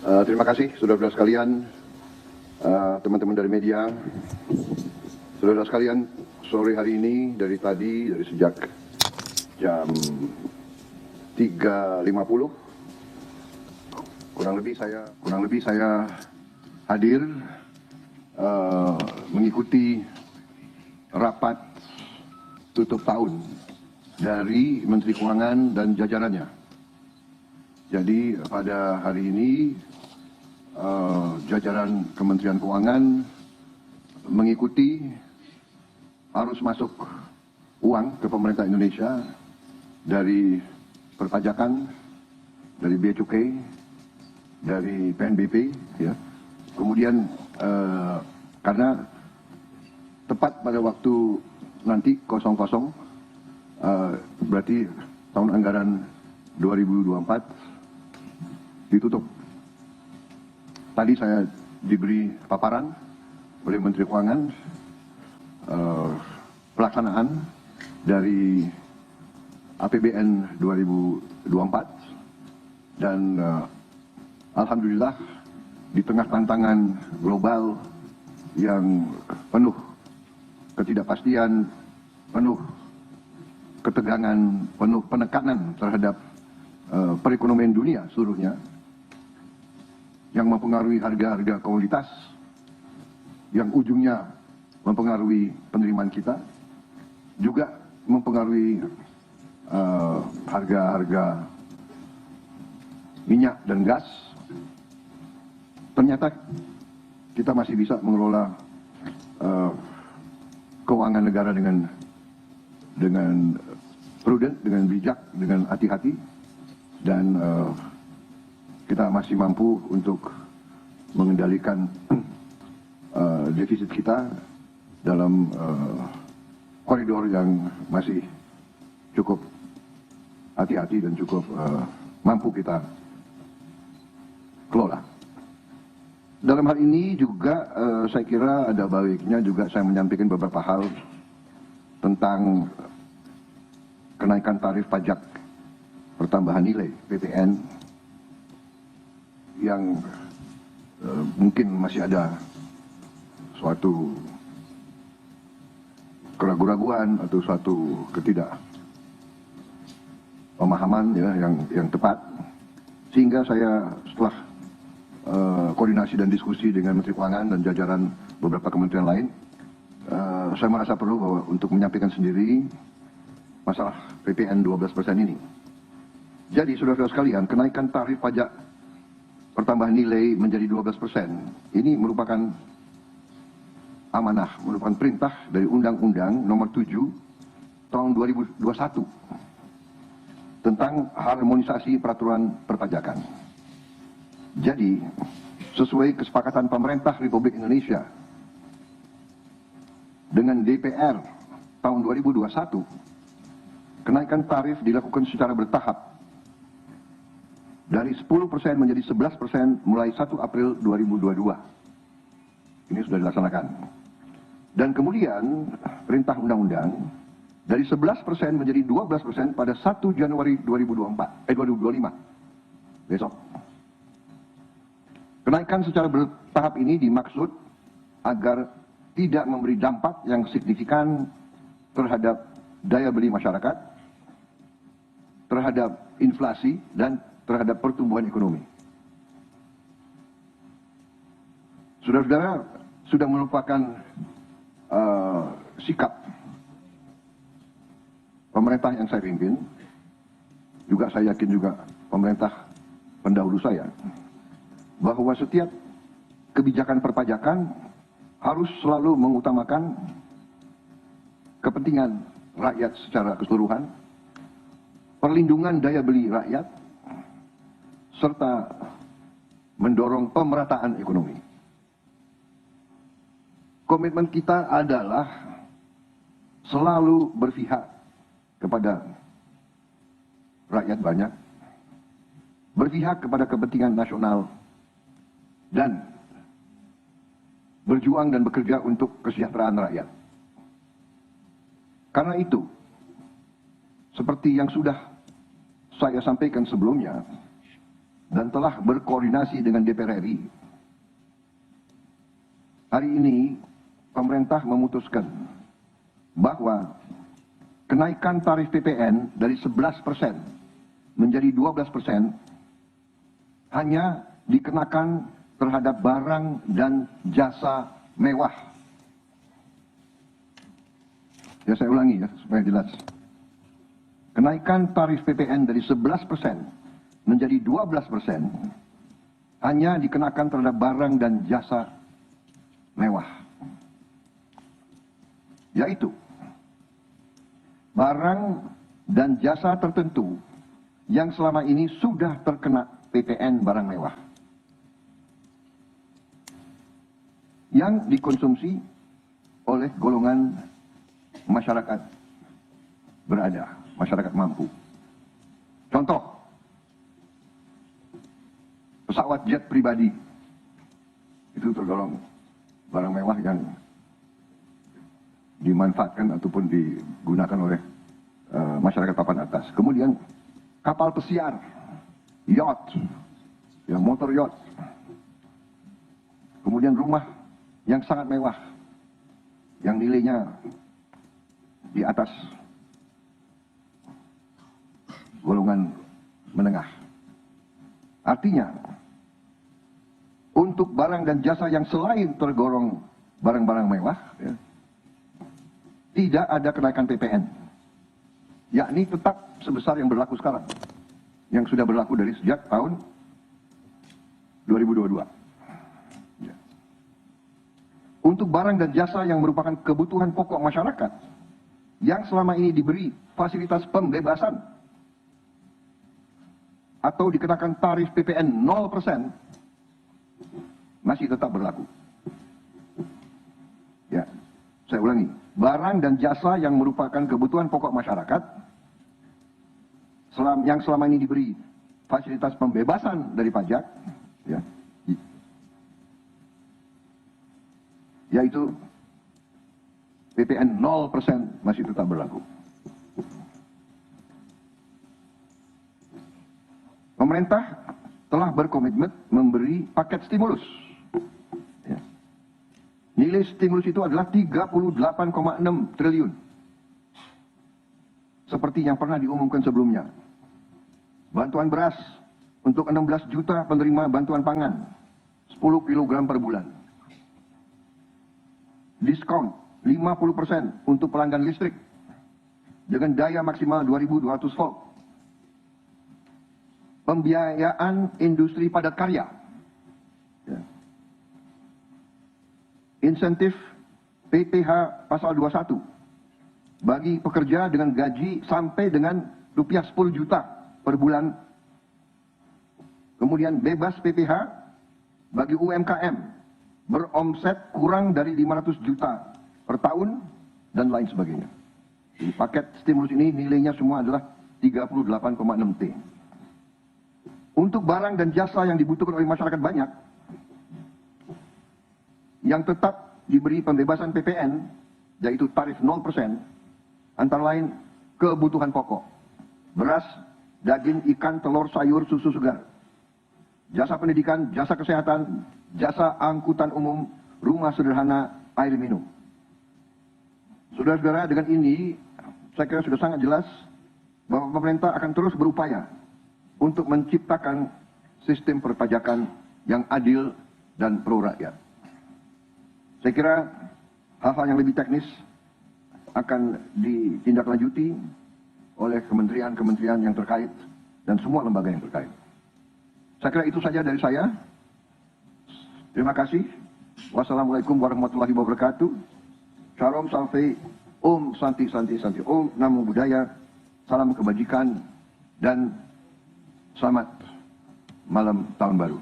Terima kasih saudara-saudara sekalian, teman-teman dari media. Saudara sekalian, sore hari ini dari sejak jam 3.50 kurang lebih saya hadir mengikuti rapat tutup tahun dari Menteri Keuangan dan jajarannya. Jadi pada hari ini jajaran Kementerian Keuangan mengikuti arus masuk uang ke pemerintah Indonesia dari perpajakan, dari Bea Cukai, dari PNBP, ya. Kemudian karena tepat pada waktu nanti kosong, berarti tahun anggaran 2024 ditutup. Tadi saya diberi paparan oleh Menteri Keuangan pelaksanaan dari APBN 2024 dan alhamdulillah di tengah tantangan global yang penuh ketidakpastian, penuh ketegangan, penuh penekanan terhadap perekonomian dunia seluruhnya, yang mempengaruhi harga-harga komoditas, yang ujungnya mempengaruhi penerimaan kita, juga mempengaruhi harga-harga minyak dan gas. Ternyata kita masih bisa mengelola keuangan negara dengan prudent, dengan bijak, dengan hati-hati, dan kita masih mampu untuk mengendalikan defisit kita dalam koridor yang masih cukup hati-hati dan cukup mampu kita kelola. Dalam hal ini juga saya kira ada baiknya juga saya menyampaikan beberapa hal tentang kenaikan tarif pajak pertambahan nilai (PTN) yang mungkin masih ada suatu keraguan-raguan atau suatu ketidakpemahaman, ya, yang tepat, sehingga saya setelah koordinasi dan diskusi dengan Menteri Keuangan dan jajaran beberapa kementerian lain, saya merasa perlu bahwa untuk menyampaikan sendiri masalah PPN 12% ini. Jadi saudara-saudara sekalian, kenaikan tarif pajak pertambahan nilai menjadi 12% ini merupakan amanah, merupakan perintah dari Undang-Undang Nomor 7 Tahun 2021 tentang harmonisasi peraturan perpajakan. Jadi, sesuai kesepakatan pemerintah Republik Indonesia dengan DPR tahun 2021, kenaikan tarif dilakukan secara bertahap dari 10% menjadi 11% mulai 1 April 2022. Ini sudah dilaksanakan. Dan kemudian perintah undang-undang dari 11% menjadi 12% pada 1 Januari 2025. Besok. Kenaikan secara bertahap ini dimaksud agar tidak memberi dampak yang signifikan terhadap daya beli masyarakat, terhadap inflasi, dan terhadap pertumbuhan ekonomi. Saudara-saudara sudah merupakan sikap pemerintah yang saya pimpin, juga saya yakin juga pemerintah pendahulu saya, bahwa setiap kebijakan perpajakan harus selalu mengutamakan kepentingan rakyat secara keseluruhan, perlindungan daya beli rakyat, serta mendorong pemerataan ekonomi. Komitmen kita adalah selalu berpihak kepada rakyat banyak, berpihak kepada kepentingan nasional, dan berjuang dan bekerja untuk kesejahteraan rakyat. Karena itu, seperti yang sudah saya sampaikan sebelumnya, dan telah berkoordinasi dengan DPR RI. Hari ini pemerintah memutuskan bahwa kenaikan tarif PPN dari 11% menjadi 12% hanya dikenakan terhadap barang dan jasa mewah. Ya, saya ulangi ya supaya jelas. Kenaikan tarif PPN dari 11% menjadi 12% hanya dikenakan terhadap barang dan jasa mewah. Yaitu barang dan jasa tertentu yang selama ini sudah terkena PPN barang mewah yang dikonsumsi oleh golongan masyarakat berada, masyarakat mampu. Contoh, pesawat jet pribadi itu tergolong barang mewah yang dimanfaatkan ataupun digunakan oleh masyarakat papan atas. Kemudian kapal pesiar, yacht, ya, motor yacht. Kemudian rumah yang sangat mewah, yang nilainya di atas golongan menengah. Artinya, untuk barang dan jasa yang selain tergolong barang-barang mewah, ya, tidak ada kenaikan PPN, yakni tetap sebesar yang berlaku sekarang, yang sudah berlaku dari sejak tahun 2022. Ya. Untuk barang dan jasa yang merupakan kebutuhan pokok masyarakat, yang selama ini diberi fasilitas pembebasan atau dikenakan tarif PPN 0%, masih tetap berlaku. Ya, saya ulangi. Barang dan jasa yang merupakan kebutuhan pokok masyarakat yang selama ini diberi fasilitas pembebasan dari pajak, ya, yaitu PPN 0% masih tetap berlaku. Pemerintah telah berkomitmen memberi paket stimulus. Ya. Nilai stimulus itu adalah 38,6 triliun. Seperti yang pernah diumumkan sebelumnya. Bantuan beras untuk 16 juta penerima bantuan pangan, 10 kg per bulan. Diskon 50% untuk pelanggan listrik dengan daya maksimal 2.200 volt. Pembiayaan industri padat karya. Ya. Insentif PPh pasal 21 bagi pekerja dengan gaji sampai dengan rupiah 10 juta per bulan. Kemudian bebas PPh bagi UMKM beromset kurang dari 500 juta per tahun dan lain sebagainya. Di paket stimulus ini nilainya semua adalah 38,6 T. Untuk barang dan jasa yang dibutuhkan oleh masyarakat banyak, yang tetap diberi pembebasan PPN, yaitu tarif 0%, antara lain kebutuhan pokok, beras, daging, ikan, telur, sayur, susu segar, jasa pendidikan, jasa kesehatan, jasa angkutan umum, rumah sederhana, air minum. Saudara-saudara, dengan ini saya kira sudah sangat jelas bahwa pemerintah akan terus berupaya untuk menciptakan sistem perpajakan yang adil dan pro rakyat. Saya kira hal-hal yang lebih teknis akan ditindaklanjuti oleh kementerian-kementerian yang terkait dan semua lembaga yang terkait. Saya kira itu saja dari saya. Terima kasih. Wassalamualaikum warahmatullahi wabarakatuh. Shalom Salve, Om Santi Santi Santi, Om Namo Buddhaya, salam kebajikan dan selamat malam tahun baru.